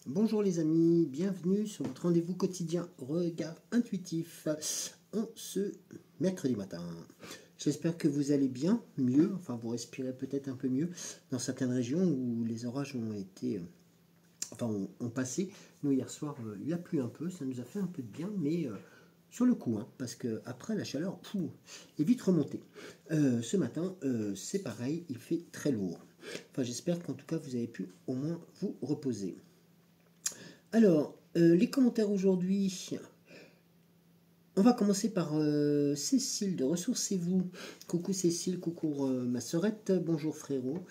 Bonjour les amis, bienvenue sur votre rendez-vous quotidien Regard Intuitif en ce mercredi matin. J'espère que vous allez bien, mieux, enfin vous respirez peut-être un peu mieux dans certaines régions où les orages ont été, ont passé. Nous hier soir, il a plu un peu, ça nous a fait un peu de bien, mais sur le coup, parce que après la chaleur est vite remontée. Ce matin, c'est pareil, il fait très lourd. Enfin j'espère qu'en tout cas vous avez pu au moins vous reposer. Alors, les commentaires aujourd'hui. On va commencer par Cécile de Ressourcez-vous. Coucou Cécile, coucou ma sœurette, bonjour frérot.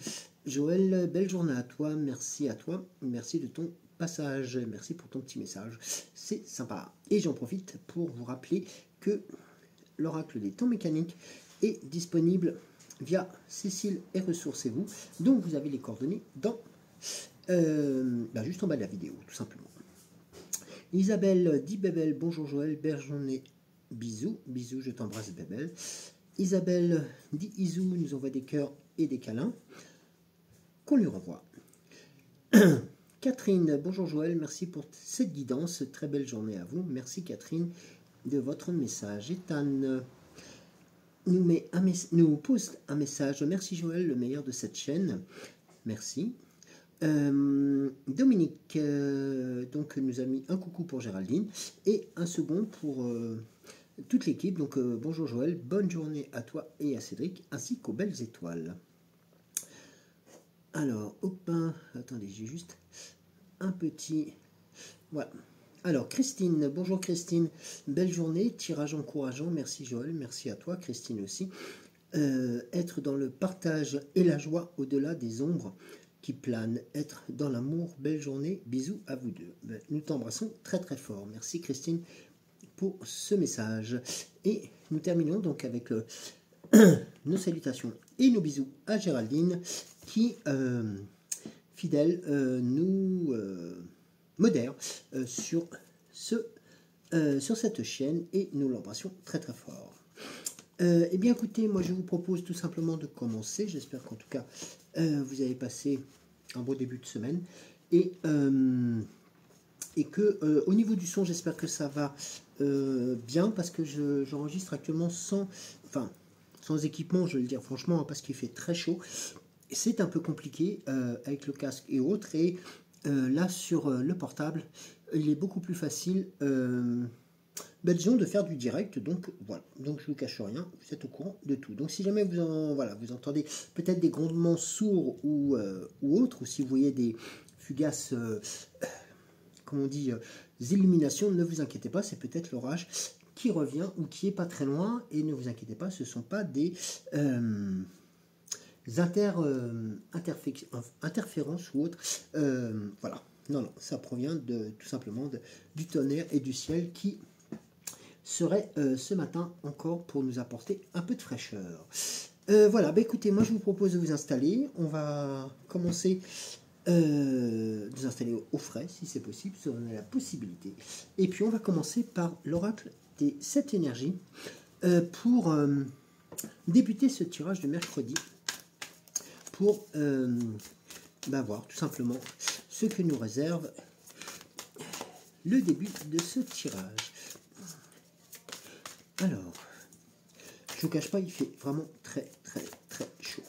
Joël, belle journée à toi, merci de ton passage, merci pour ton petit message, c'est sympa. Et j'en profite pour vous rappeler que l'oracle des temps mécaniques est disponible via Cécile et Ressourcez-vous, donc vous avez les coordonnées dans, juste en bas de la vidéo, tout simplement. Isabelle dit Bébel, bonjour Joël, belle journée, bisous, bisous, je t'embrasse Bébel. Isabelle dit Isou, nous envoie des cœurs et des câlins, qu'on lui renvoie. Catherine, bonjour Joël, merci pour cette guidance, très belle journée à vous, merci Catherine de votre message. Ethan nous poste un message, merci Joël, le meilleur de cette chaîne, merci. Dominique donc nous a mis un coucou pour Géraldine et un second pour toute l'équipe. Donc bonjour Joël, bonne journée à toi et à Cédric ainsi qu'aux belles étoiles. Alors hop, attendez, j'ai juste un petit, voilà. Alors Christine, bonjour Christine, belle journée, tirage encourageant, merci Joël, merci à toi Christine aussi. Être dans le partage et la joie au-delà des ombres qui plane, être dans l'amour, belle journée, bisous à vous deux. Nous t'embrassons très très fort. Merci Christine pour ce message. Et nous terminons donc avec nos salutations et nos bisous à Géraldine qui, fidèle, nous modère sur cette chaîne et nous l'embrassons très très fort. Eh bien écoutez, moi je vous propose tout simplement de commencer. J'espère qu'en tout cas vous avez passé un beau début de semaine et que au niveau du son, j'espère que ça va bien parce que j'enregistre actuellement sans équipement, je vais le dire franchement, parce qu'il fait très chaud. C'est un peu compliqué avec le casque et autres. Et là sur le portable, il est beaucoup plus facile. Disons de faire du direct, donc voilà, donc je vous cache rien, vous êtes au courant de tout. Donc si jamais vous entendez peut-être des grondements sourds ou autres, ou si vous voyez des fugaces, comment on dit, illuminations, ne vous inquiétez pas, c'est peut-être l'orage qui revient ou qui est pas très loin, et ne vous inquiétez pas, ce ne sont pas des interférences ou autres, voilà, non, ça provient tout simplement du tonnerre et du ciel qui serait ce matin encore pour nous apporter un peu de fraîcheur. Voilà, écoutez, moi je vous propose de vous installer. On va commencer de vous installer au frais, si c'est possible, si on a la possibilité. Et puis on va commencer par l'oracle des 7 énergies pour débuter ce tirage de mercredi, pour voir tout simplement ce que nous réserve le début de ce tirage. Alors, je vous cache pas, il fait vraiment très très très chaud.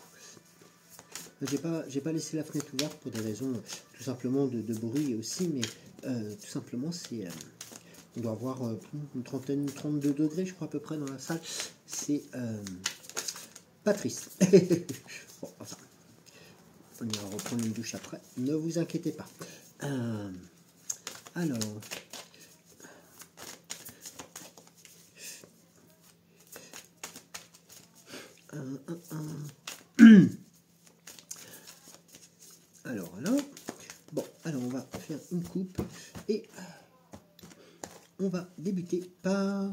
J'ai pas laissé la fenêtre ouverte pour des raisons tout simplement de bruit aussi, mais tout simplement c'est on doit avoir une trentaine, 32 degrés je crois à peu près dans la salle. C'est pas triste. Bon, enfin, on ira reprendre une douche après. Ne vous inquiétez pas. Alors. Alors là, bon, alors on va faire une coupe et on va débuter par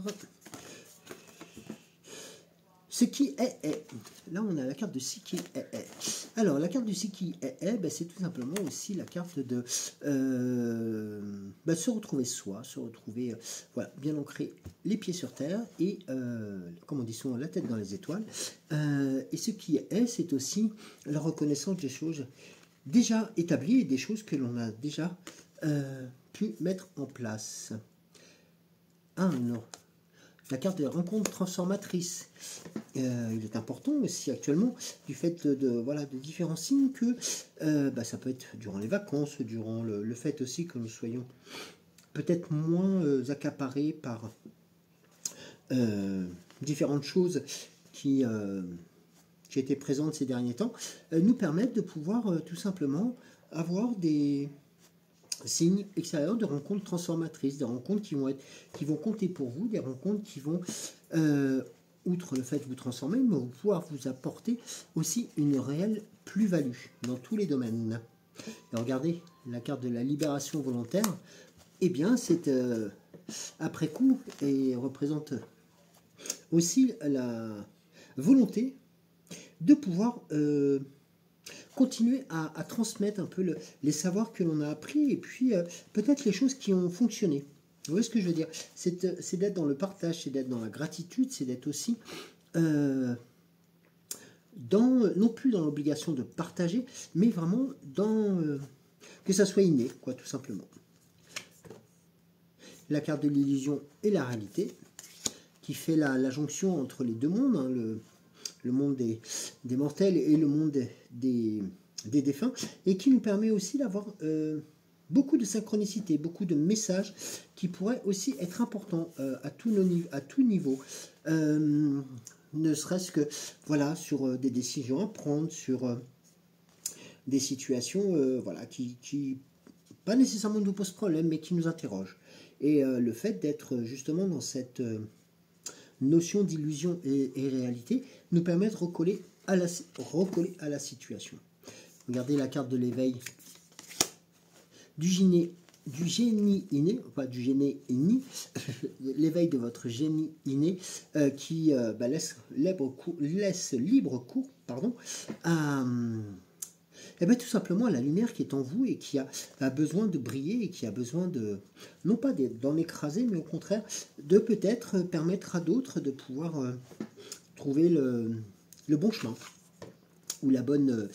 ce qui est. Là, on a la carte de ce qui est. Alors, la carte de ce qui est, c'est tout simplement aussi la carte de se retrouver soi, se retrouver, voilà, bien ancré, les pieds sur terre et, comme on dit souvent, la tête dans les étoiles. Et ce qui est, c'est aussi la reconnaissance des choses déjà établies et des choses que l'on a déjà pu mettre en place. Ah non, la carte des rencontres transformatrices. Il est important aussi actuellement du fait voilà, de différents signes que ça peut être durant les vacances, durant le fait aussi que nous soyons peut-être moins accaparés par différentes choses qui étaient présentes ces derniers temps, nous permettent de pouvoir tout simplement avoir des signes extérieurs de rencontres transformatrices, des rencontres qui vont compter pour vous, des rencontres qui vont, outre le fait de vous transformer, mais vont pouvoir vous apporter aussi une réelle plus-value dans tous les domaines. Et regardez, la carte de la libération volontaire, eh bien c'est après coup et représente aussi la volonté de pouvoir continuer à transmettre un peu les savoirs que l'on a appris et puis peut-être les choses qui ont fonctionné. Vous voyez ce que je veux dire? C'est d'être dans le partage, c'est d'être dans la gratitude, c'est d'être aussi non plus dans l'obligation de partager, mais vraiment dans que ça soit inné, quoi, tout simplement. La carte de l'illusion et la réalité, qui fait la jonction entre les deux mondes, hein, le monde des mortels et le monde des défunts, et qui nous permet aussi d'avoir beaucoup de synchronicité, beaucoup de messages qui pourraient aussi être importants à tout niveau, ne serait-ce que voilà, sur des décisions à prendre, sur des situations voilà, qui pas nécessairement nous posent problème, mais qui nous interrogent. Et le fait d'être justement dans cette notion d'illusion et réalité nous permet de recoller à la situation. Regardez la carte de l'éveil du génie inné, pas du génie inné, l'éveil de votre génie inné qui laisse libre cours à tout simplement la lumière qui est en vous et qui a besoin de briller et qui a besoin de, non pas d'en écraser, mais au contraire de peut-être permettre à d'autres de pouvoir trouver le bon chemin ou la bonne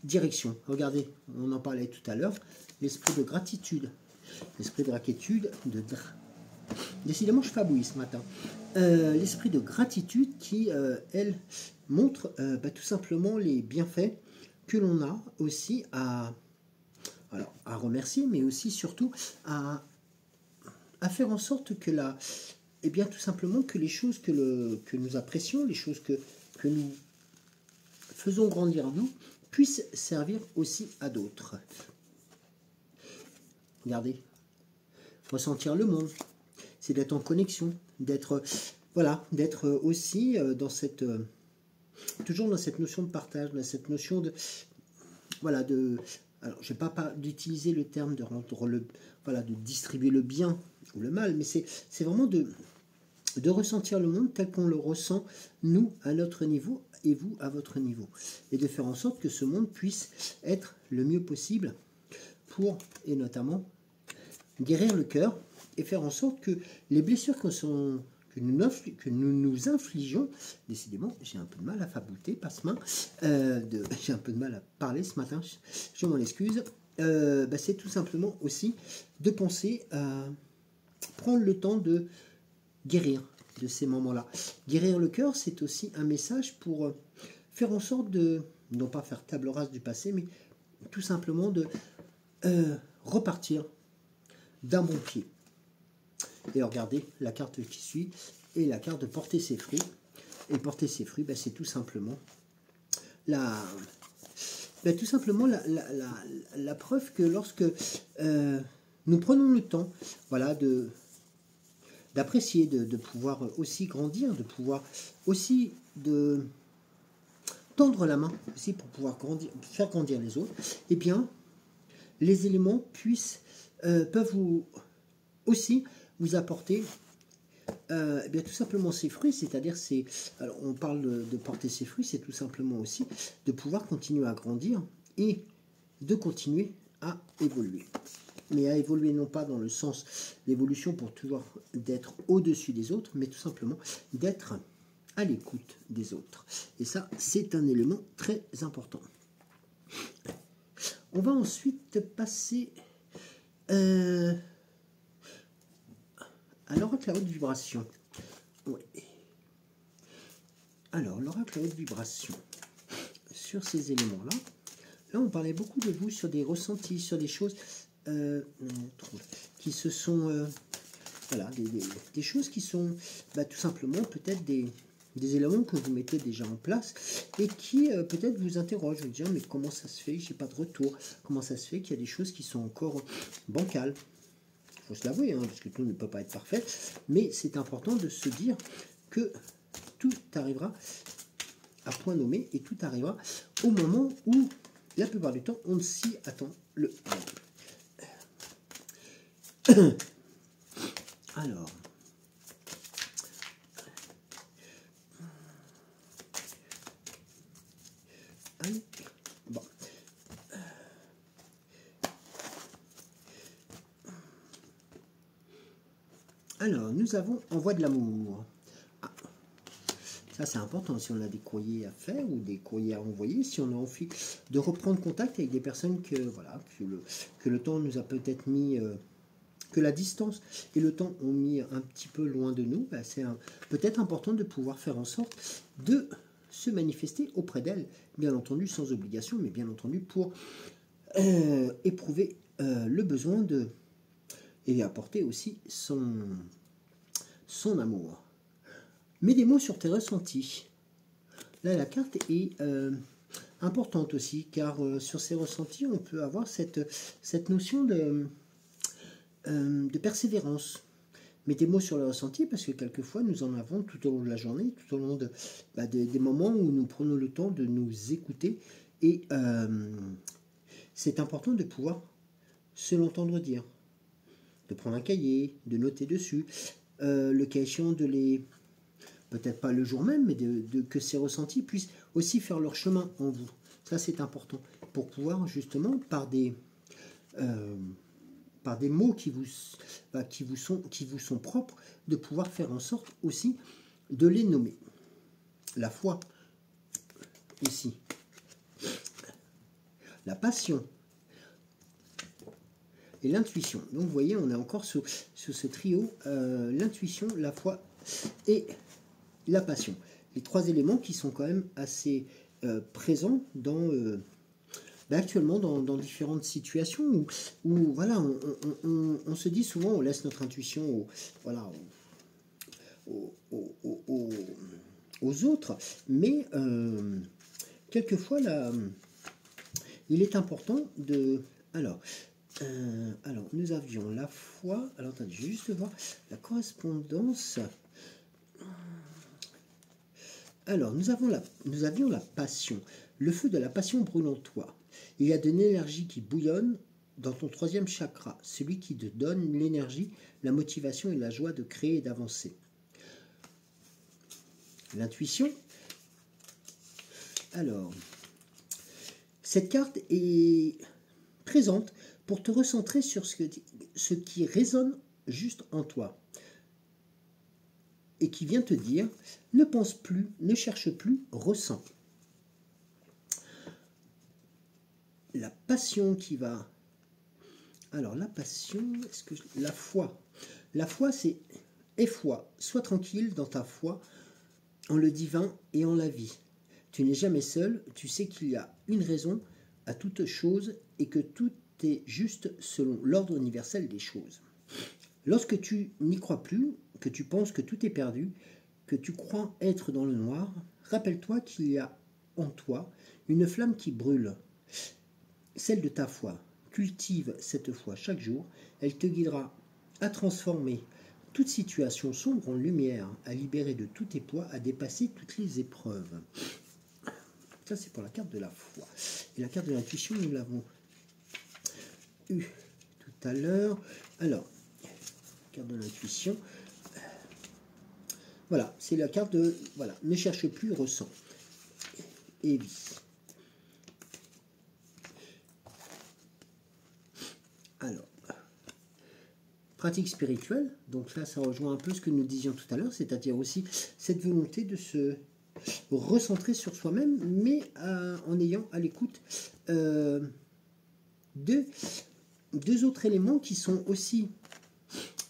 direction. Regardez, on en parlait tout à l'heure, l'esprit de gratitude, l'esprit de gratitude, décidément je fabouille ce matin. L'esprit de gratitude qui, elle, montre tout simplement les bienfaits que l'on a aussi à remercier, mais aussi surtout à faire en sorte que tout simplement que les choses que nous apprécions, les choses que nous faisons grandir en nous, puissent servir aussi à d'autres. Regardez, ressentir le monde, c'est d'être en connexion, d'être aussi dans cette toujours dans cette notion de partage, dans cette notion de alors je ne vais pas d'utiliser le terme de rendre de distribuer le bien ou le mal, mais c'est vraiment de ressentir le monde tel qu'on le ressent, nous, à notre niveau, et vous, à votre niveau. Et de faire en sorte que ce monde puisse être le mieux possible et notamment, guérir le cœur et faire en sorte que les blessures que nous nous infligeons, décidément, j'ai un peu de mal à fabouter, j'ai un peu de mal à parler ce matin, je m'en excuse, c'est tout simplement aussi de penser à prendre le temps de guérir de ces moments-là. Guérir le cœur, c'est aussi un message pour faire en sorte de, non pas faire table rase du passé, mais tout simplement de repartir d'un bon pied. Et regardez la carte qui suit, et la carte de porter ses fruits. Et porter ses fruits, c'est tout simplement la preuve que lorsque nous prenons le temps, voilà, d'apprécier, de pouvoir aussi grandir, de pouvoir aussi tendre la main aussi pour pouvoir faire grandir les autres, eh bien, les éléments peuvent aussi vous apporter tout simplement ses fruits, c'est-à-dire alors on parle de porter ses fruits, c'est tout simplement aussi de pouvoir continuer à grandir et de continuer à évoluer. Mais à évoluer non pas dans le sens d'évolution pour toujours d'être au-dessus des autres, mais tout simplement d'être à l'écoute des autres. Et ça, c'est un élément très important. On va ensuite passer À l'oracle à haute vibration. Oui. Alors, l'oracle à haute vibration. Sur ces éléments-là, là, on parlait beaucoup de vous sur des ressentis, sur des choses qui se sont... voilà, des choses qui sont tout simplement peut-être des éléments que vous mettez déjà en place et qui peut-être vous interrogent, vous dire mais comment ça se fait, j'ai pas de retour, comment ça se fait qu'il y a des choses qui sont encore bancales. Il faut se l'avouer, hein, parce que tout ne peut pas être parfait, mais c'est important de se dire que tout arrivera à point nommé et tout arrivera au moment où la plupart du temps on s'y attend le alors bon. Alors, nous avons envoi de l'amour. Ah, ça, c'est important si on a des courriers à faire ou des courriers à envoyer, si on a envie de reprendre contact avec des personnes que, voilà, que le temps nous a peut-être mis, que la distance et le temps ont mis un petit peu loin de nous, c'est peut-être important de pouvoir faire en sorte de se manifester auprès d'elles, bien entendu sans obligation, mais bien entendu pour éprouver le besoin de et apporter aussi son amour. Mets des mots sur tes ressentis. Là, la carte est importante aussi, car sur ces ressentis, on peut avoir cette notion de persévérance. Mets des mots sur les ressentis, parce que quelquefois, nous en avons tout au long de la journée, tout au long des moments où nous prenons le temps de nous écouter, et c'est important de pouvoir se l'entendre dire, de prendre un cahier, de noter dessus, le cas échéant de les... peut-être pas le jour même, mais que ces ressentis puissent aussi faire leur chemin en vous. Ça, c'est important, pour pouvoir justement, par des mots qui vous sont propres, de pouvoir faire en sorte aussi de les nommer. La foi, ici. La passion. Et l'intuition. Donc, vous voyez, on est encore sur ce trio, l'intuition, la foi et la passion. Les trois éléments qui sont quand même assez présents dans, actuellement dans différentes situations où voilà, on se dit souvent, on laisse notre intuition aux autres, mais quelquefois, là, il est important de... Alors, nous avions la foi. Alors, attendez, je vais juste voir la correspondance. Alors, nous avions la passion. Le feu de la passion brûle en toi. Il y a de l'énergie qui bouillonne dans ton troisième chakra, celui qui te donne l'énergie, la motivation et la joie de créer et d'avancer. L'intuition. Alors, cette carte est présente pour te recentrer sur ce qui résonne juste en toi et qui vient te dire, ne pense plus, ne cherche plus, ressens. La passion qui va... Alors, la passion, la foi. La foi, c'est aie foi, sois tranquille dans ta foi, en le divin et en la vie. Tu n'es jamais seul, tu sais qu'il y a une raison à toute chose et que tout est juste selon l'ordre universel des choses. Lorsque tu n'y crois plus, que tu penses que tout est perdu, que tu crois être dans le noir, rappelle-toi qu'il y a en toi une flamme qui brûle, celle de ta foi. Cultive cette foi chaque jour, elle te guidera à transformer toute situation sombre en lumière, à libérer de tous tes poids, à dépasser toutes les épreuves. Ça, c'est pour la carte de la foi. Et la carte de l'intuition, nous l'avons eu tout à l'heure. Alors, carte de l'intuition. Voilà, c'est la carte de... Voilà, ne cherche plus, ressens. Et vie. Alors, pratique spirituelle. Donc là, ça rejoint un peu ce que nous disions tout à l'heure, c'est-à-dire aussi cette volonté de se recentrer sur soi-même, mais en ayant à l'écoute de deux autres éléments qui sont aussi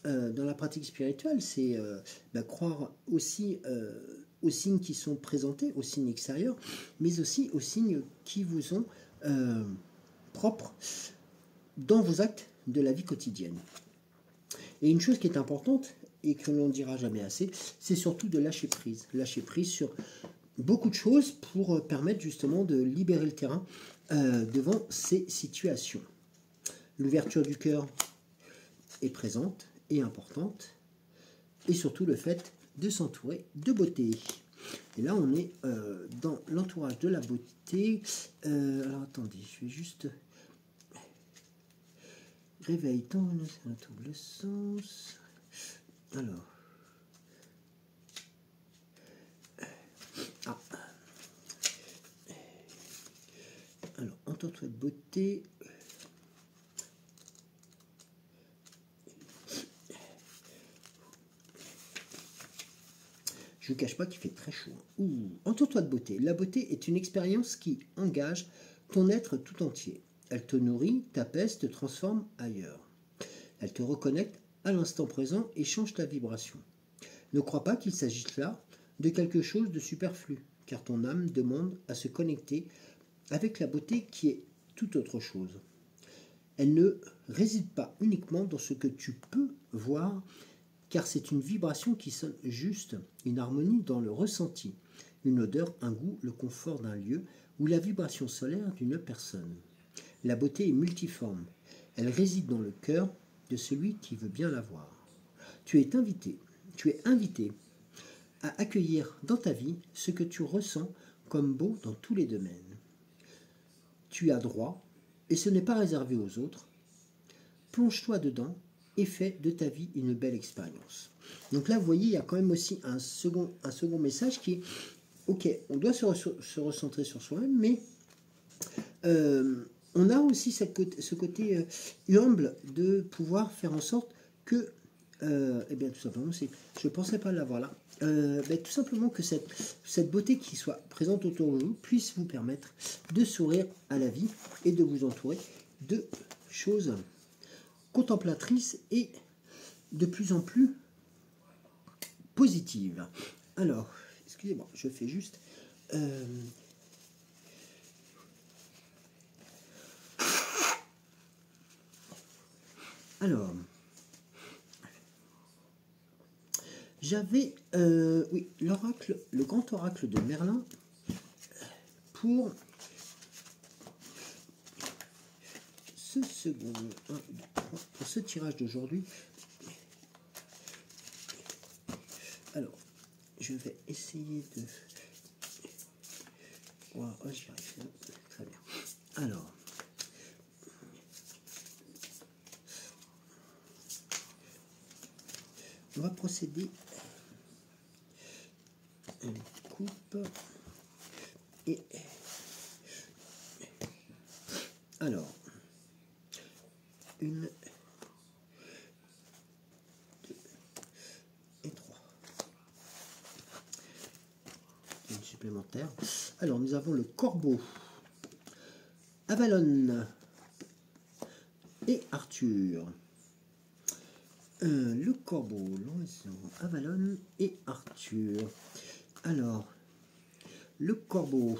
dans la pratique spirituelle, c'est croire aussi aux signes qui sont présentés, aux signes extérieurs, mais aussi aux signes qui vous sont propres dans vos actes de la vie quotidienne. Et une chose qui est importante, et que l'on ne dira jamais assez, c'est surtout de lâcher prise. Lâcher prise sur beaucoup de choses pour permettre justement de libérer le terrain devant ces situations. L'ouverture du cœur est présente et importante, et surtout le fait de s'entourer de beauté. Et là, on est dans l'entourage de la beauté. Alors, attendez, je vais juste... Réveille ton double sens. Alors... Alors, entoure-toi de beauté. Je ne vous cache pas qu'il fait très chaud. Entoure-toi de beauté. La beauté est une expérience qui engage ton être tout entier. Elle te nourrit, t'apaise, te transforme ailleurs. Elle te reconnecte à l'instant présent et change ta vibration. Ne crois pas qu'il s'agisse là de quelque chose de superflu, car ton âme demande à se connecter avec la beauté qui est tout autre chose. Elle ne réside pas uniquement dans ce que tu peux voir, car c'est une vibration qui sonne juste, une harmonie dans le ressenti, une odeur, un goût, le confort d'un lieu ou la vibration solaire d'une personne. La beauté est multiforme, elle réside dans le cœur de celui qui veut bien la voir. Tu es invité à accueillir dans ta vie ce que tu ressens comme beau dans tous les domaines. Tu as droit, et ce n'est pas réservé aux autres, plonge-toi dedans et fais de ta vie une belle expérience. Donc là, vous voyez, il y a quand même aussi un second message qui est, ok, on doit se recentrer sur soi-même, mais on a aussi ce côté humble de pouvoir faire en sorte que, eh bien tout simplement, je ne pensais pas l'avoir là, tout simplement que cette beauté qui soit présente autour de vous puisse vous permettre de sourire à la vie et de vous entourer de choses contemplatrices et de plus en plus positives. Alors, excusez-moi, je fais juste... Alors, j'avais, oui, l'oracle, le grand oracle de Merlin pour ce second, pour ce tirage d'aujourd'hui. Alors, je vais essayer de... Wow, j'y arrive, très bien. Alors, on va procéder à une coupe et alors 1, 2 et 3. Une supplémentaire. Alors nous avons le corbeau, Avalon et Arthur. Le corbeau, l'oiseau, Avalon et Arthur. Alors, le corbeau,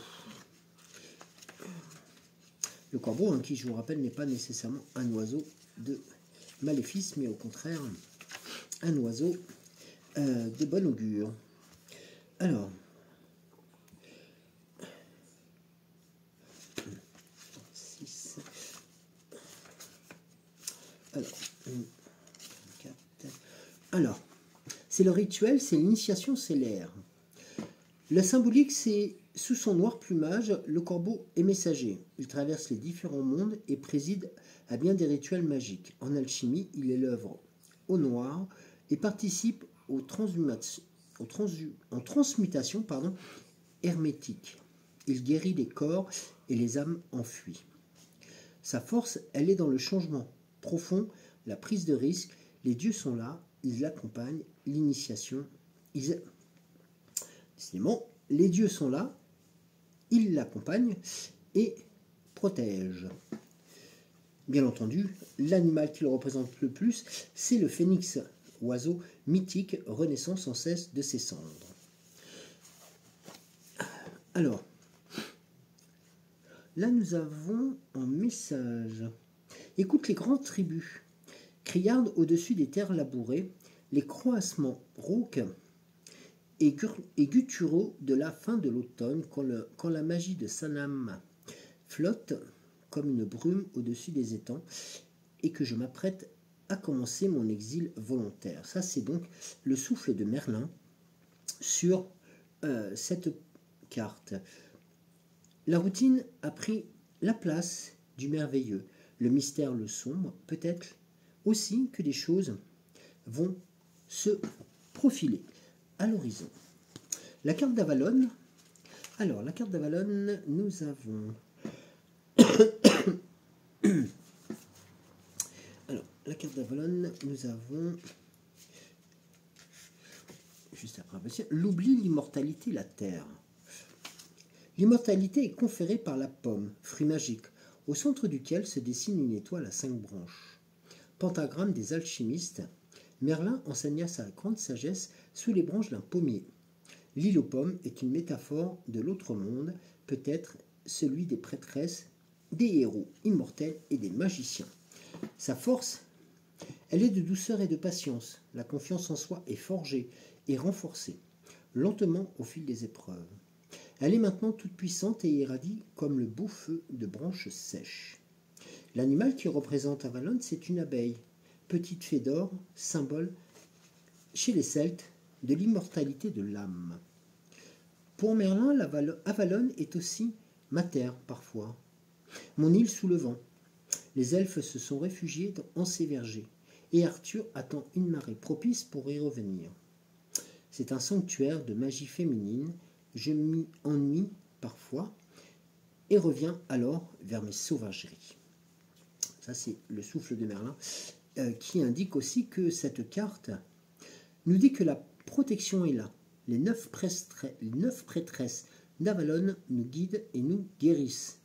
hein, qui, je vous rappelle, n'est pas nécessairement un oiseau de maléfice, mais au contraire, un oiseau de bon augure. Alors, alors, c'est le rituel, c'est l'initiation, c'est l'air. La symbolique, c'est sous son noir plumage, le corbeau est messager. Il traverse les différents mondes et préside à bien des rituels magiques. En alchimie, il est l'œuvre au noir et participe en transmutation hermétique. Il guérit les corps et les âmes enfuies. Sa force, elle est dans le changement profond, la prise de risque. Les dieux sont là, ils l'accompagnent, l'initiation. Décidément, les dieux sont là, ils l'accompagnent et protègent. Bien entendu, l'animal qui le représente le plus, c'est le phénix, oiseau mythique renaissant sans cesse de ses cendres. Alors, là nous avons un message. Écoute les grandes tribus, criardes au-dessus des terres labourées, les croassements rauques et gutturaux de la fin de l'automne, quand la magie de Sanam flotte comme une brume au-dessus des étangs, et que je m'apprête à commencer mon exil volontaire. Ça, c'est donc le souffle de Merlin sur cette carte. La routine a pris la place du merveilleux, le mystère, le sombre, peut-être aussi que des choses vont se profiler à l'horizon. La carte d'Avalon. Alors, la carte d'Avalon, nous avons... Alors, la carte d'Avalon, nous avons... Juste après, l'oubli, l'immortalité, la terre. L'immortalité est conférée par la pomme, fruit magique, au centre duquel se dessine une étoile à 5 branches. Pentagramme des alchimistes, Merlin enseigna sa grande sagesse sous les branches d'un pommier. L'île aux pommes est une métaphore de l'autre monde, peut-être celui des prêtresses, des héros immortels et des magiciens. Sa force, elle est de douceur et de patience. La confiance en soi est forgée et renforcée, lentement au fil des épreuves. Elle est maintenant toute puissante et irradie comme le beau feu de branches sèches. L'animal qui représente Avalon, c'est une abeille, petite fée d'or, symbole chez les Celtes de l'immortalité de l'âme. Pour Merlin, Avalon est aussi ma terre parfois, mon île sous le vent. Les elfes se sont réfugiés en ces vergers, et Arthur attend une marée propice pour y revenir. C'est un sanctuaire de magie féminine. Je m'y ennuie parfois et reviens alors vers mes sauvageries. Ça, c'est le souffle de Merlin qui indique aussi que cette carte nous dit que la protection est là. Les 9 prêtresses d'Avalon nous guident et nous guérissent.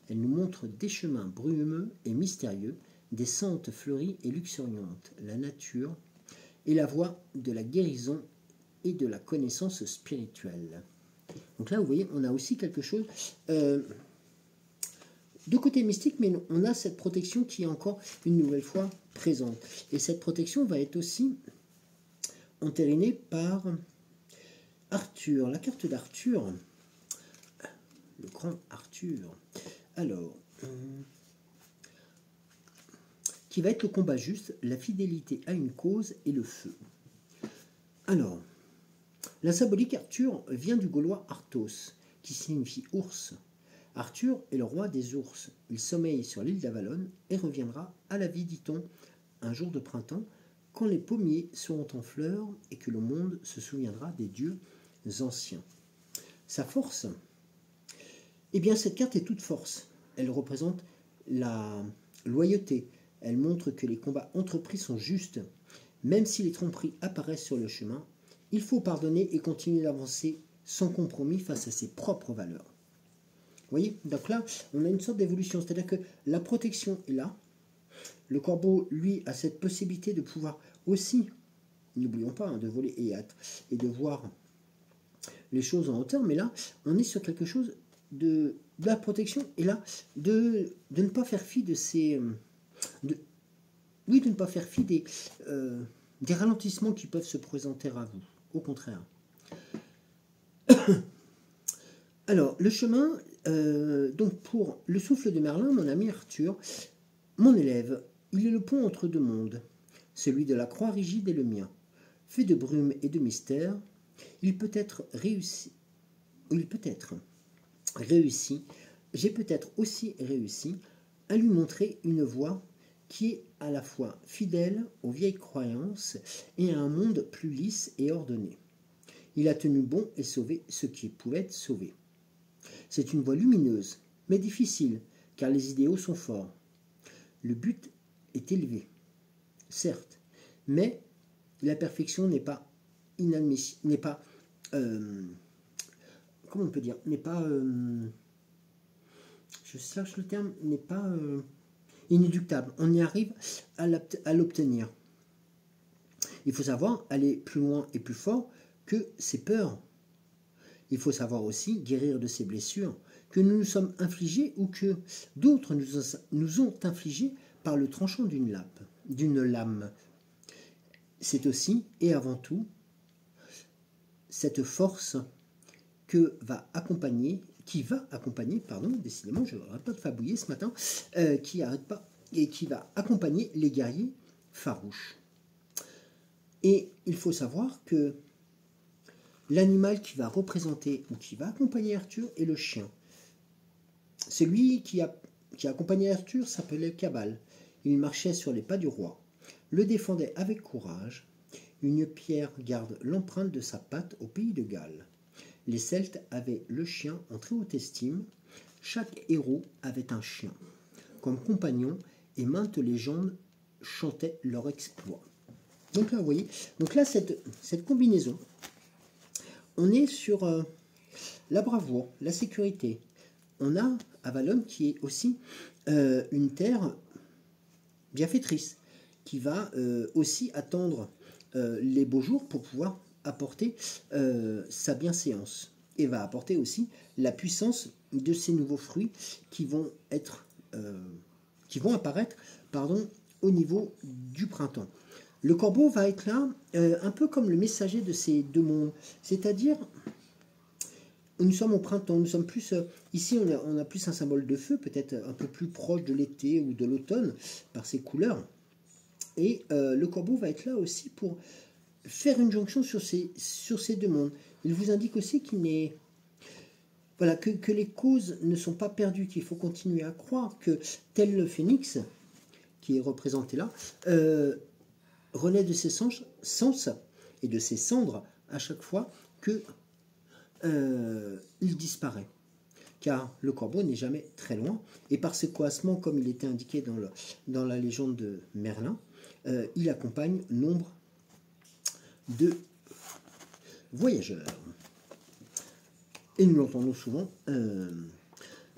Elles nous montrent des chemins brumeux et mystérieux, des sentes fleuries et luxuriantes, la nature et la voie de la guérison et de la connaissance spirituelle. Donc là, vous voyez, on a aussi quelque chose de côté mystique, mais on a cette protection qui est encore une nouvelle fois présente. Et cette protection va être aussi entérinée par Arthur. La carte d'Arthur, le grand Arthur. Alors, qui va être le combat juste, la fidélité à une cause et le feu. Alors, la symbolique Arthur vient du gaulois Arthos, qui signifie ours. Arthur est le roi des ours. Il sommeille sur l'île d'Avalon et reviendra à la vie, dit-on, un jour de printemps, quand les pommiers seront en fleurs et que le monde se souviendra des dieux anciens. Sa force, eh bien cette carte est toute force. Elle représente la loyauté. Elle montre que les combats entrepris sont justes. Même si les tromperies apparaissent sur le chemin, il faut pardonner et continuer d'avancer sans compromis face à ses propres valeurs. Vous voyez, donc là, on a une sorte d'évolution, c'est-à-dire que la protection est là. Le corbeau, lui, a cette possibilité de pouvoir aussi, n'oublions pas, de voler et de voir les choses en hauteur, mais là, on est sur quelque chose de la protection, et là, de ne pas faire fi de ces... de ne pas faire fi des ralentissements qui peuvent se présenter à vous. Au contraire. Alors, le chemin, donc pour le souffle de Merlin, mon ami Arthur, mon élève, il est le pont entre deux mondes, celui de la croix rigide et le mien. Fait de brume et de mystère, il peut être réussi, j'ai peut-être aussi réussi à lui montrer une voie qui est à la fois fidèle aux vieilles croyances et à un monde plus lisse et ordonné. Il a tenu bon et sauvé ce qui pouvait être sauvé. C'est une voie lumineuse, mais difficile, car les idéaux sont forts. Le but est élevé, certes, mais la perfection n'est pas inadmissible, n'est pas, comment on peut dire, n'est pas, je cherche le terme, n'est pas inéluctable. On y arrive à l'obtenir. Il faut savoir aller plus loin et plus fort que ses peurs. Il faut savoir aussi guérir de ces blessures que nous nous sommes infligées ou que d'autres nous ont infligées par le tranchant d'une lame. C'est aussi et avant tout cette force qui va accompagner, décidément, je n'arrête pas de fabouiller ce matin, qui arrête pas et qui va accompagner les guerriers farouches. Et il faut savoir que l'animal qui va représenter ou qui va accompagner Arthur est le chien. Celui qui accompagnait Arthur s'appelait Cabal. Il marchait sur les pas du roi, le défendait avec courage. Une pierre garde l'empreinte de sa patte au pays de Galles. Les Celtes avaient le chien en très haute estime. Chaque héros avait un chien comme compagnon et maintes légendes chantaient leur exploit. Donc là, vous voyez, cette combinaison, on est sur la bravoure, la sécurité. On a Avalon qui est aussi une terre bienfaitrice, qui va aussi attendre les beaux jours pour pouvoir apporter sa bienséance et va apporter aussi la puissance de ces nouveaux fruits qui vont apparaître au niveau du printemps. Le corbeau va être là un peu comme le messager de ces deux mondes, c'est-à-dire nous sommes au printemps, nous sommes plus ici on a plus un symbole de feu, peut-être un peu plus proche de l'été ou de l'automne par ses couleurs. Et le corbeau va être là aussi pour faire une jonction sur ces deux mondes. Il vous indique aussi que les causes ne sont pas perdues, qu'il faut continuer à croire que tel le phénix, qui est représenté là, renaît de ses sens et de ses cendres à chaque fois que il disparaît. Car le corbeau n'est jamais très loin, et par ses coassements, comme il était indiqué dans la légende de Merlin, il accompagne nombre de voyageurs. Et nous l'entendons souvent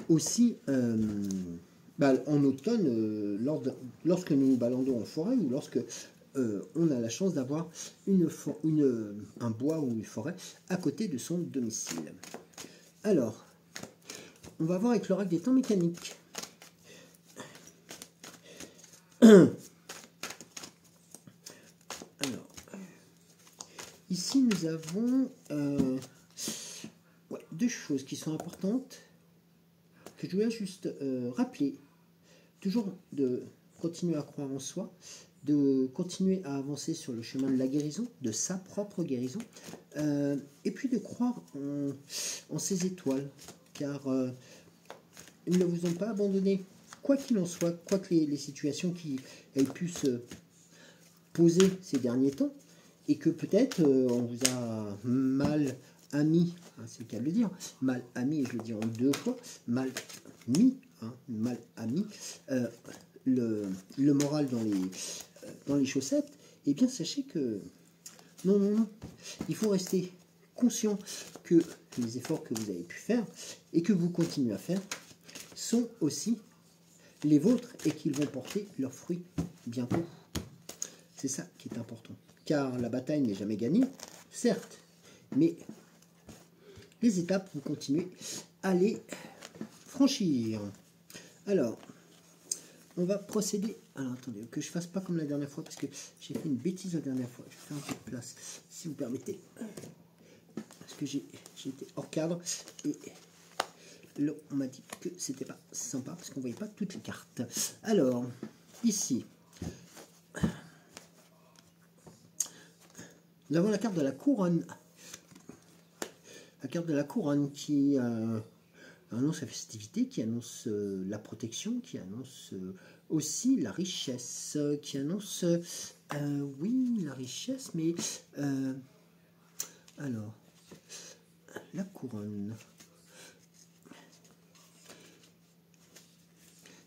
aussi en automne, lorsque nous nous baladons en forêt ou lorsque on a la chance d'avoir un bois ou une forêt à côté de son domicile. Alors, on va voir avec l'oracle des temps mécaniques. Ici, nous avons deux choses qui sont importantes que je voulais juste rappeler. Toujours de continuer à croire en soi, de continuer à avancer sur le chemin de la guérison, de sa propre guérison, et puis de croire en ses étoiles, car ils ne vous ont pas abandonné, quoi qu'il en soit, quoi que les situations qui aient pu se poser ces derniers temps, et que peut-être on vous a mal ami, c'est le cas de le dire, mal ami, et je le dis en deux fois, mal mis, mal ami, le moral dans les chaussettes, et bien sachez que non, il faut rester conscient que les efforts que vous avez pu faire et que vous continuez à faire sont aussi les vôtres et qu'ils vont porter leurs fruits bientôt. C'est ça qui est important. Car la bataille n'est jamais gagnée, certes, mais les étapes, vous continuez à les franchir. Alors, on va procéder. Alors, attendez, que je fasse pas comme la dernière fois, parce que j'ai fait une bêtise la dernière fois. Je vais faire un peu de place, si vous permettez. Parce que j'ai été hors cadre, et là, on m'a dit que c'était pas sympa, parce qu'on voyait pas toutes les cartes. Alors, ici, nous avons la carte de la couronne. La carte de la couronne qui annonce la festivité, qui annonce la protection, qui annonce aussi la richesse, qui annonce, oui, la richesse, mais alors, la couronne.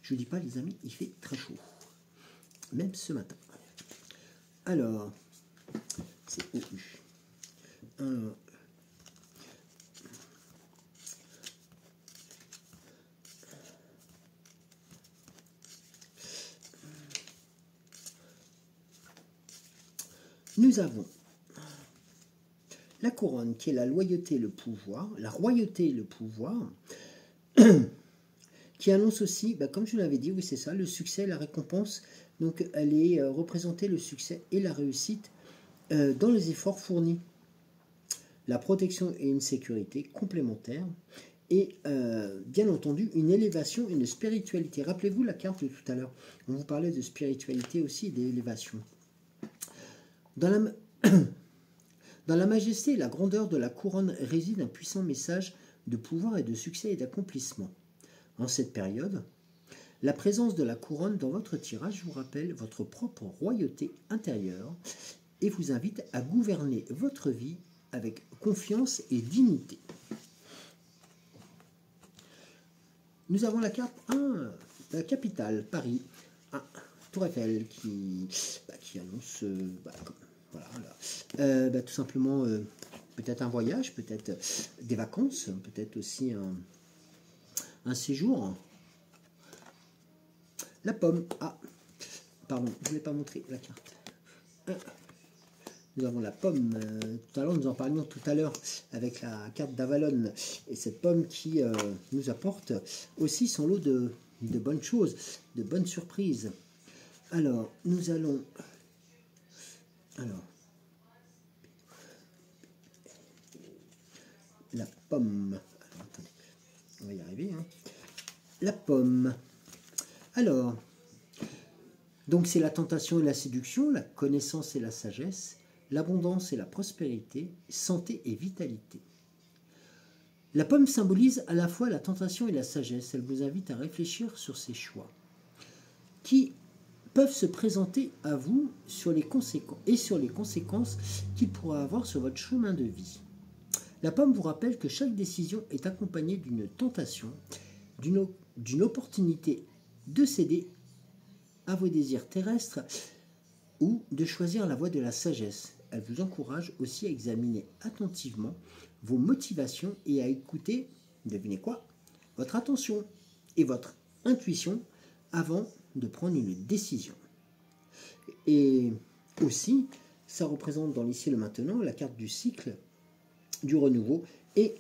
Je ne dis pas, les amis, il fait très chaud, même ce matin. Alors, c'est OU. nous avons la couronne qui est la loyauté et le pouvoir, la royauté et le pouvoir, qui annonce aussi, comme je l'avais dit, oui c'est ça, le succès, la récompense. Donc elle est représentée le succès et la réussite dans les efforts fournis. La protection et une sécurité complémentaires. Et bien entendu, une élévation et une spiritualité. Rappelez-vous la carte de tout à l'heure. On vous parlait de spiritualité aussi et d'élévation. Dans la majesté et la grandeur de la couronne réside un puissant message de pouvoir et de succès et d'accomplissement. En cette période, la présence de la couronne dans votre tirage vous rappelle votre propre royauté intérieure et vous invite à gouverner votre vie avec confiance et dignité. Nous avons la carte 1, la capitale, Paris, Tour Eiffel, qui annonce voilà, tout simplement peut-être un voyage, peut-être des vacances, peut-être aussi un séjour. La pomme, pardon, je ne voulais pas montrer la carte. Nous avons la pomme, tout à l'heure nous en parlions tout à l'heure avec la carte d'Avalon, et cette pomme qui nous apporte aussi son lot de bonnes choses, de bonnes surprises. Alors, nous allons... la pomme. Alors, attendez, on va y arriver. La pomme. Alors, donc c'est la tentation et la séduction, la connaissance et la sagesse, l'abondance et la prospérité, santé et vitalité. La pomme symbolise à la fois la tentation et la sagesse. Elle vous invite à réfléchir sur ses choix qui peuvent se présenter à vous sur les conséquences qu'il pourra avoir sur votre chemin de vie. La pomme vous rappelle que chaque décision est accompagnée d'une tentation, d'une opportunité de céder à vos désirs terrestres ou de choisir la voie de la sagesse. Elle vous encourage aussi à examiner attentivement vos motivations et à écouter, devinez quoi, votre attention et votre intuition avant de prendre une décision. Et aussi, ça représente dans l'ici et le maintenant la carte du cycle, du renouveau et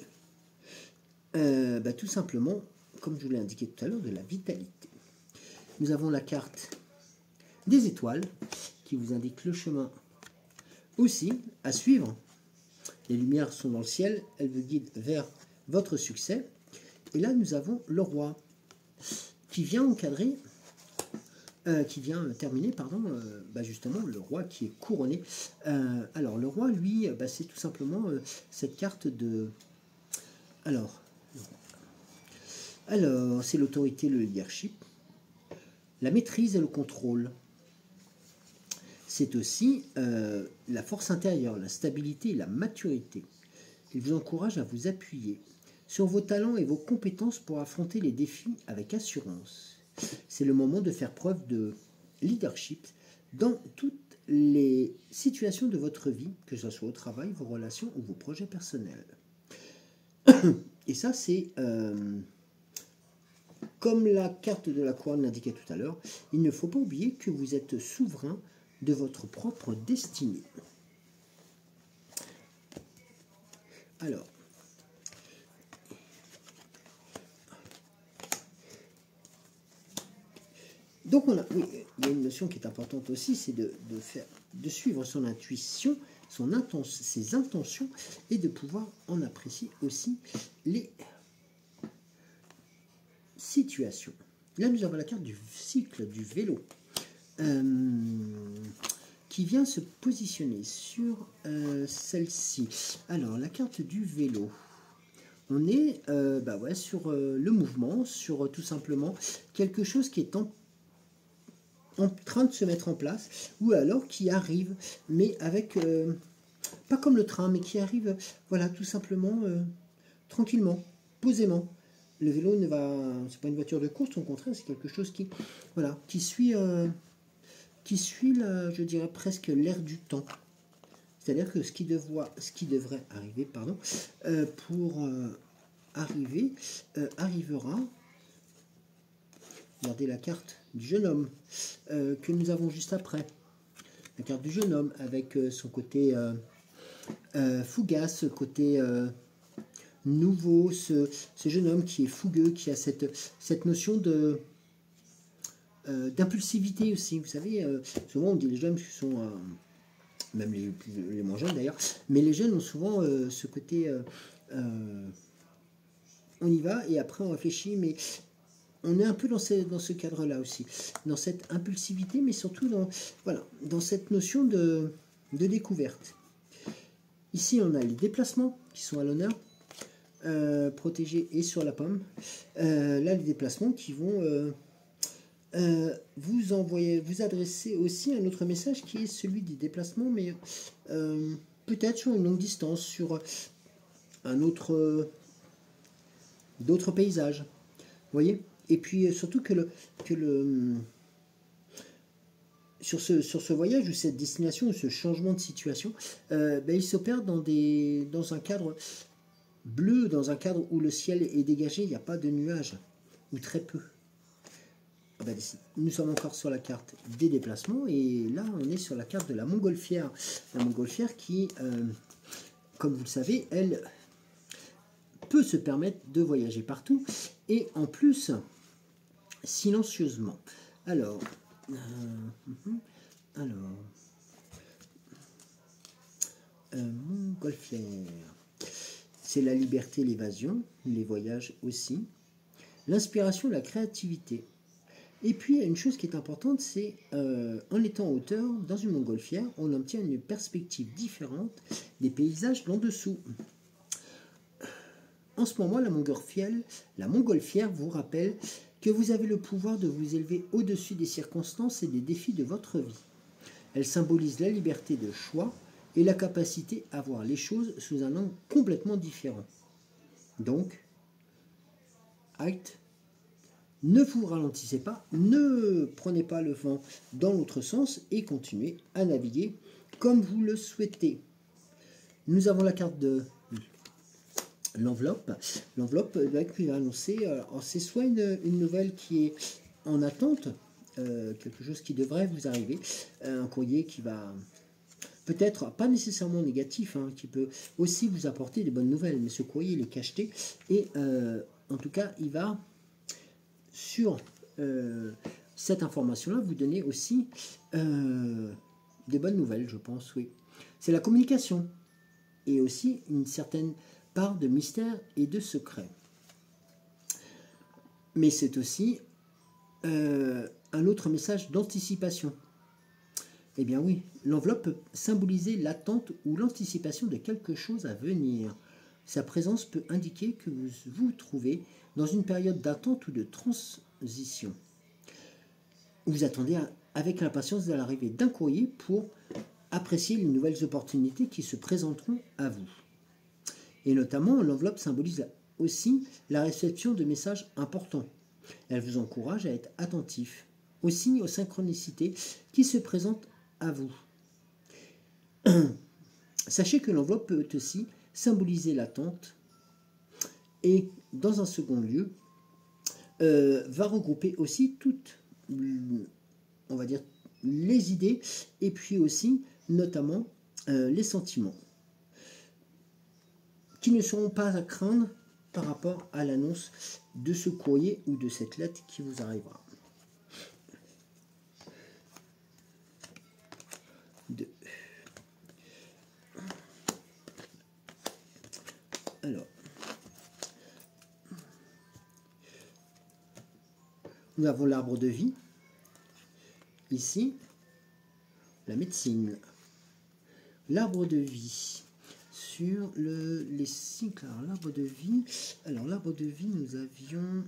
tout simplement, comme je vous l'ai indiqué tout à l'heure, de la vitalité. Nous avons la carte des étoiles qui vous indique le chemin aussi à suivre. Les lumières sont dans le ciel, elles vous guident vers votre succès. Et là, nous avons le roi qui vient encadrer, terminer, justement, le roi qui est couronné. Alors, le roi, lui, c'est tout simplement cette carte de... Alors, c'est l'autorité, le leadership, la maîtrise et le contrôle. C'est aussi la force intérieure, la stabilité et la maturité. Il vous encourage à vous appuyer sur vos talents et vos compétences pour affronter les défis avec assurance. C'est le moment de faire preuve de leadership dans toutes les situations de votre vie, que ce soit au travail, vos relations ou vos projets personnels. Et ça, c'est... comme la carte de la couronne l'indiquait tout à l'heure, il ne faut pas oublier que vous êtes souverain de votre propre destinée. Alors, donc il y a une notion qui est importante aussi, c'est de suivre son intuition, ses intentions, et de pouvoir en apprécier aussi les situations. Là, nous avons la carte du cycle du vélo. Qui vient se positionner sur celle-ci. Alors, la carte du vélo. On est sur le mouvement, sur tout simplement quelque chose qui est en train de se mettre en place, ou alors qui arrive, mais avec, pas comme le train, mais qui arrive, voilà, tout simplement, tranquillement, posément. Le vélo c'est pas une voiture de course, au contraire, c'est quelque chose qui suit, je dirais presque l'air du temps. C'est-à-dire que ce qui devrait arriver, pour arriver, arrivera. Regardez la carte du jeune homme que nous avons juste après. la carte du jeune homme, avec son côté fougace, côté nouveau, ce jeune homme qui est fougueux, qui a cette notion de d'impulsivité aussi. Vous savez, souvent on dit les jeunes qui sont, même les moins jeunes d'ailleurs, mais les jeunes ont souvent ce côté, on y va et après on réfléchit, mais on est un peu dans ce cadre-là aussi, dans cette impulsivité, mais surtout voilà, dans cette notion de découverte. Ici, on a les déplacements qui sont à l'honneur, protégés et sur la pomme. Là, les déplacements qui vont vous adresser aussi un autre message qui est celui des déplacements, mais peut-être sur une longue distance, sur d'autres paysages. Vous voyez? Et puis surtout sur ce voyage ou cette destination ou ce changement de situation, il s'opère dans un cadre bleu, dans un cadre où le ciel est dégagé, il n'y a pas de nuages, ou très peu. Nous sommes encore sur la carte des déplacements, et là on est sur la carte de la montgolfière. La montgolfière qui, comme vous le savez, elle peut se permettre de voyager partout, et en plus, silencieusement. Alors, montgolfière, c'est la liberté, l'évasion, les voyages aussi, l'inspiration, la créativité. Et puis, une chose qui est importante, c'est en étant en hauteur, dans une montgolfière, on obtient une perspective différente des paysages d'en dessous. En ce moment, la montgolfière vous rappelle que vous avez le pouvoir de vous élever au-dessus des circonstances et des défis de votre vie. Elle symbolise la liberté de choix et la capacité à voir les choses sous un angle complètement différent. Donc, halte, ne vous ralentissez pas, ne prenez pas le vent dans l'autre sens et continuez à naviguer comme vous le souhaitez. Nous avons la carte de l'enveloppe. L'enveloppe qui va annoncer, c'est soit une nouvelle qui est en attente, quelque chose qui devrait vous arriver, un courrier qui va peut-être pas nécessairement négatif, qui peut aussi vous apporter des bonnes nouvelles, mais ce courrier il est cacheté et en tout cas il va sur cette information-là vous donner aussi des bonnes nouvelles, je pense, oui. C'est la communication et aussi une certaine part de mystère et de secret. Mais c'est aussi un autre message d'anticipation. Eh bien oui, l'enveloppe peut symboliser l'attente ou l'anticipation de quelque chose à venir. Sa présence peut indiquer que vous vous trouvez dans une période d'attente ou de transition. Vous attendez avec l'impatience de l'arrivée d'un courrier pour apprécier les nouvelles opportunités qui se présenteront à vous. Et notamment, l'enveloppe symbolise aussi la réception de messages importants. Elle vous encourage à être attentif aussi aux synchronicités qui se présentent à vous. Sachez que l'enveloppe peut aussi symboliser l'attente et, dans un second lieu, va regrouper aussi toutes, on va dire, les idées et puis aussi, notamment, les sentiments qui ne seront pas à craindre par rapport à l'annonce de ce courrier ou de cette lettre qui vous arrivera. Alors, nous avons l'arbre de vie, ici, la médecine, l'arbre de vie, sur les cycles, alors l'arbre de vie, nous avions,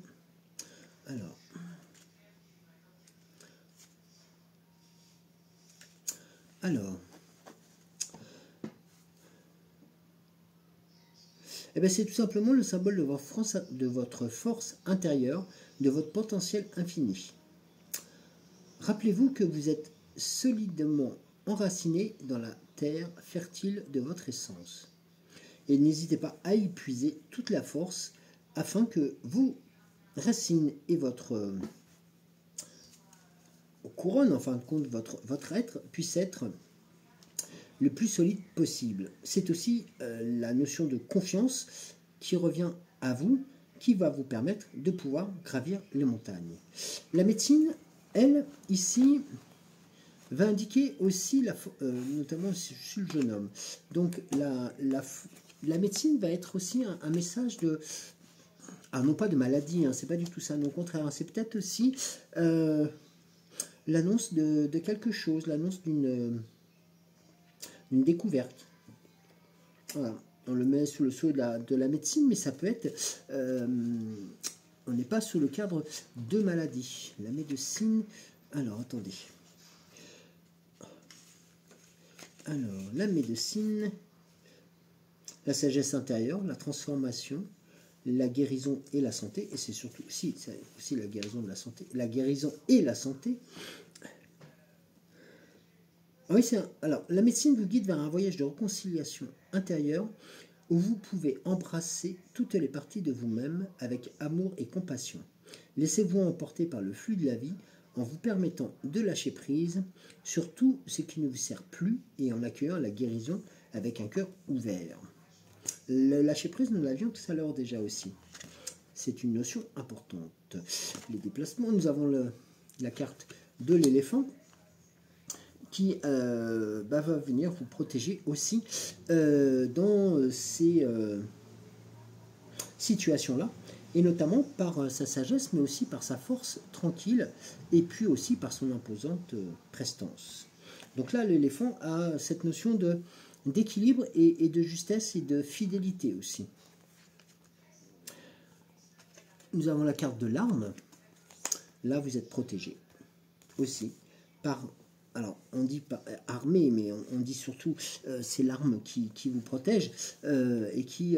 alors, eh bien, c'est tout simplement le symbole de votre force intérieure, de votre potentiel infini. Rappelez-vous que vous êtes solidement enraciné dans la terre fertile de votre essence. Et n'hésitez pas à y puiser toute la force afin que vos racines et votre couronne, en fin de compte, votre être puisse être le plus solide possible. C'est aussi la notion de confiance qui revient à vous, qui va vous permettre de pouvoir gravir les montagnes. La médecine, elle, ici, va indiquer aussi, notamment chez le jeune homme. Donc la médecine va être aussi un message de... Ah, non pas de maladie, hein, c'est pas du tout ça, non, au contraire, hein, c'est peut-être aussi l'annonce de quelque chose, l'annonce d'une découverte. Voilà. On le met sous le sceau de la médecine, mais ça peut être... on n'est pas sous le cadre de maladie. La médecine... Alors, attendez. Alors, la médecine, la sagesse intérieure, la transformation, la guérison et la santé, et c'est surtout aussi la guérison de la santé, la guérison et la santé. Ah oui, alors, la médecine vous guide vers un voyage de réconciliation intérieure où vous pouvez embrasser toutes les parties de vous-même avec amour et compassion. Laissez-vous emporter par le flux de la vie en vous permettant de lâcher prise sur tout ce qui ne vous sert plus et en accueillant la guérison avec un cœur ouvert. Le lâcher prise, nous l'avions tout à l'heure déjà aussi. C'est une notion importante. Les déplacements, nous avons la carte de l'éléphant qui va venir vous protéger aussi dans ces situations-là, et notamment par sa sagesse, mais aussi par sa force tranquille, et puis aussi par son imposante prestance. Donc là, l'éléphant a cette notion d'équilibre et de justesse et de fidélité aussi. Nous avons la carte de l'arme. Là, vous êtes protégé aussi par... Alors, on dit pas armé, mais on dit surtout c'est l'arme qui vous protège et qui,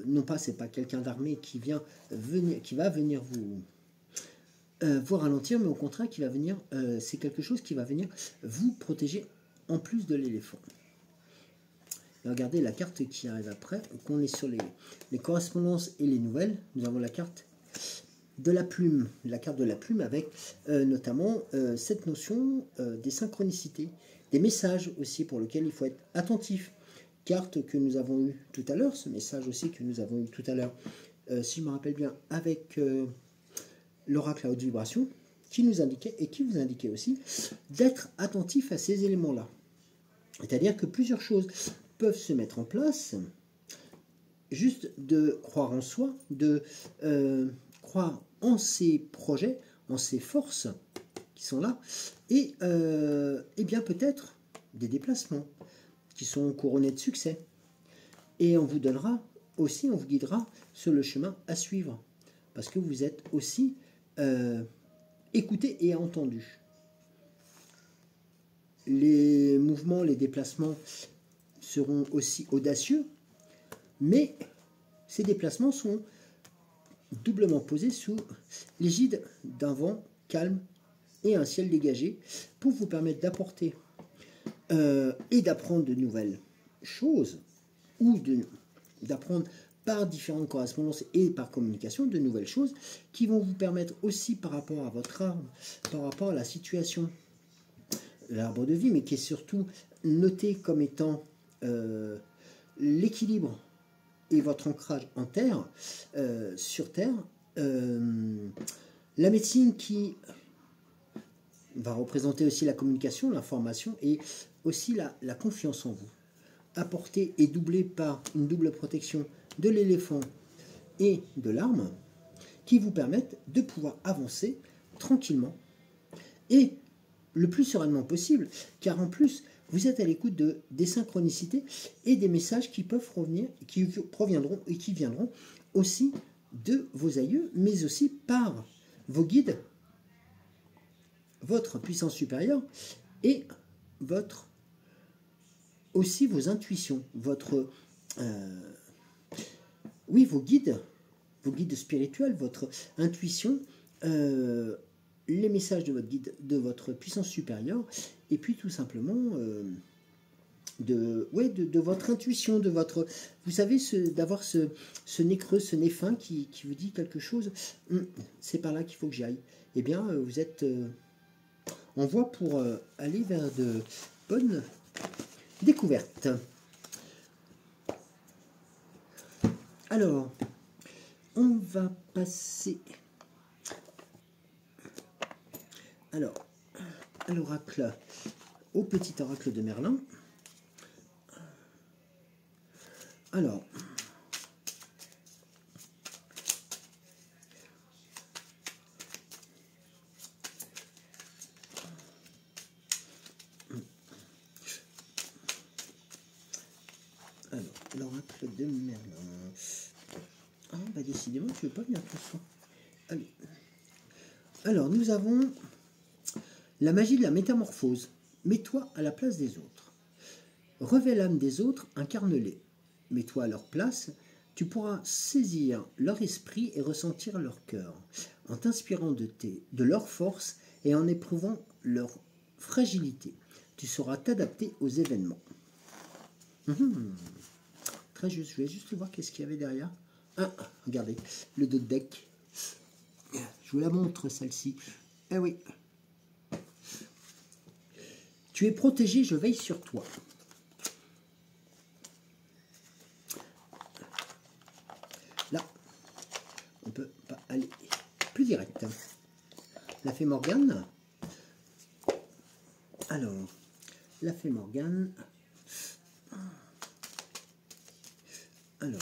non pas, c'est pas quelqu'un d'armé qui va venir vous ralentir, mais au contraire, qui va venir, c'est quelque chose qui va venir vous protéger en plus de l'éléphant. Regardez la carte qui arrive après, qu'on est sur les correspondances et les nouvelles. Nous avons la carte de la plume, la carte de la plume avec notamment cette notion des synchronicités, des messages aussi pour lesquels il faut être attentif. Carte que nous avons eu tout à l'heure, ce message aussi que nous avons eu tout à l'heure, si je me rappelle bien, avec l'oracle à haute vibration, qui nous indiquait et qui vous indiquait aussi d'être attentif à ces éléments-là. C'est-à-dire que plusieurs choses peuvent se mettre en place, juste de croire en soi, de croire en ses projets, en ses forces qui sont là, et bien peut-être des déplacements qui sont couronnés de succès. Et on vous donnera aussi, on vous guidera sur le chemin à suivre, parce que vous êtes aussi écouté et entendu. Les mouvements, les déplacements seront aussi audacieux, mais ces déplacements sont doublement posés sous l'égide d'un vent calme et un ciel dégagé pour vous permettre d'apporter et d'apprendre de nouvelles choses ou d'apprendre par différentes correspondances et par communication de nouvelles choses qui vont vous permettre aussi par rapport à votre arbre, par rapport à la situation, l'arbre de vie, mais qui est surtout noté comme étant l'équilibre et votre ancrage en terre, sur terre, la médecine qui va représenter aussi la communication, l'information et aussi la confiance en vous, apportée et doublée par une double protection de l'éléphant et de l'arme, qui vous permettent de pouvoir avancer tranquillement et le plus sereinement possible, car en plus, vous êtes à l'écoute des synchronicités et des messages qui peuvent revenir, qui proviendront et qui viendront aussi de vos aïeux, mais aussi par vos guides, votre puissance supérieure et aussi vos intuitions, vos guides spirituels, votre intuition, les messages de votre guide, de votre puissance supérieure, et puis tout simplement de votre intuition, de votre, vous savez, d'avoir ce nez creux, ce nez fin qui vous dit quelque chose, c'est par là qu'il faut que j'y aille. Eh bien, vous êtes on voit pour aller vers de bonnes découvertes. Alors, on va passer alors à l'oracle, au petit oracle de Merlin. Alors, l'oracle de Merlin. Ah, bah décidément, je ne veux pas venir tout ça. Allez. Alors, nous avons la magie de la métamorphose. Mets-toi à la place des autres. Revêt l'âme des autres, incarne-les. Mets-toi à leur place, tu pourras saisir leur esprit et ressentir leur cœur, en t'inspirant de leur force et en éprouvant leur fragilité. Tu sauras t'adapter aux événements. Très juste, je vais juste voir qu'est-ce qu'il y avait derrière. Ah, regardez, le dos de deck. Je vous la montre, celle-ci. Eh oui. Tu es protégé, je veille sur toi. Là, on peut pas aller plus direct. La fée Morgane. Alors, la fée Morgane. Alors,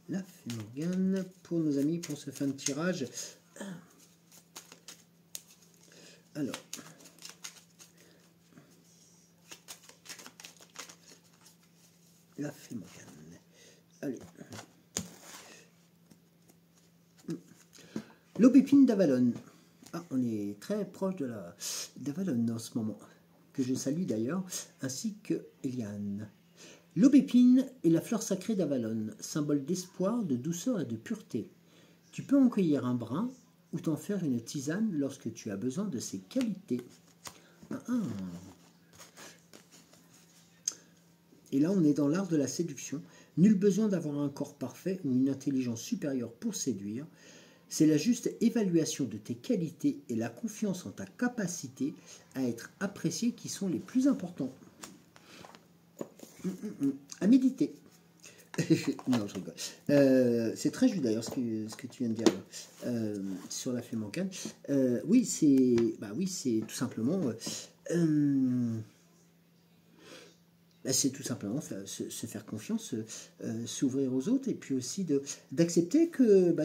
la fée Morgane, pour nos amis, pour ce fin de tirage. Alors, la fée Morgane. Allez. L'aubépine d'Avalon. Ah, on est très proche de la d'Avalon en ce moment, que je salue d'ailleurs, ainsi que Eliane. L'aubépine est la fleur sacrée d'Avalon, symbole d'espoir, de douceur et de pureté. Tu peux en cueillir un brin ou t'en faire une tisane lorsque tu as besoin de ses qualités. Et là, on est dans l'art de la séduction. Nul besoin d'avoir un corps parfait ou une intelligence supérieure pour séduire. C'est la juste évaluation de tes qualités et la confiance en ta capacité à être apprécié qui sont les plus importants. À méditer. Non, je rigole. C'est très juste d'ailleurs ce que tu viens de dire sur la fée Morgane. Oui, c'est tout simplement... c'est tout simplement se faire confiance, s'ouvrir aux autres et puis aussi d'accepter que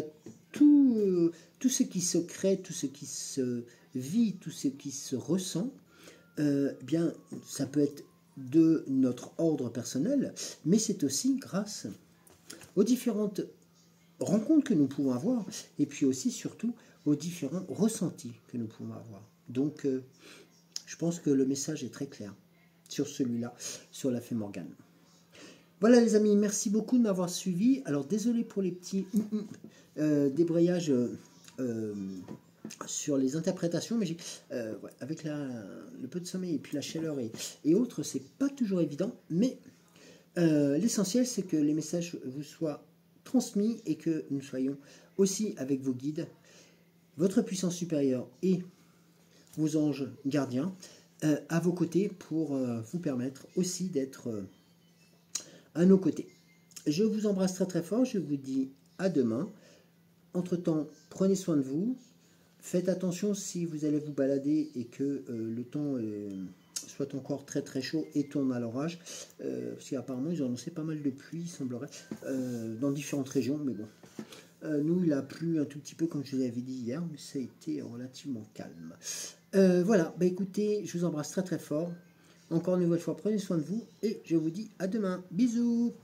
tout ce qui se crée, tout ce qui se vit, tout ce qui se ressent, bien, ça peut être de notre ordre personnel, mais c'est aussi grâce aux différentes rencontres que nous pouvons avoir et puis aussi surtout aux différents ressentis que nous pouvons avoir. Donc, je pense que le message est très clair sur celui-là, sur la fée Morgane. Voilà les amis, merci beaucoup de m'avoir suivi. Alors désolé pour les petits débrayages sur les interprétations, mais avec le peu de sommeil et puis la chaleur et autres, c'est pas toujours évident, mais l'essentiel c'est que les messages vous soient transmis et que nous soyons aussi avec vos guides, votre puissance supérieure et vos anges gardiens à vos côtés pour vous permettre aussi d'être à nos côtés. Je vous embrasse très très fort, je vous dis à demain. Entre-temps, prenez soin de vous, faites attention si vous allez vous balader et que le temps soit encore très très chaud et tourne à l'orage, parce qu'apparemment ils ont annoncé pas mal de pluie, il semblerait, dans différentes régions, mais bon. Nous, il a plu un tout petit peu, comme je vous l'avais dit hier, mais ça a été relativement calme. Voilà, écoutez, je vous embrasse très très fort. Encore une nouvelle fois, prenez soin de vous et je vous dis à demain. Bisous!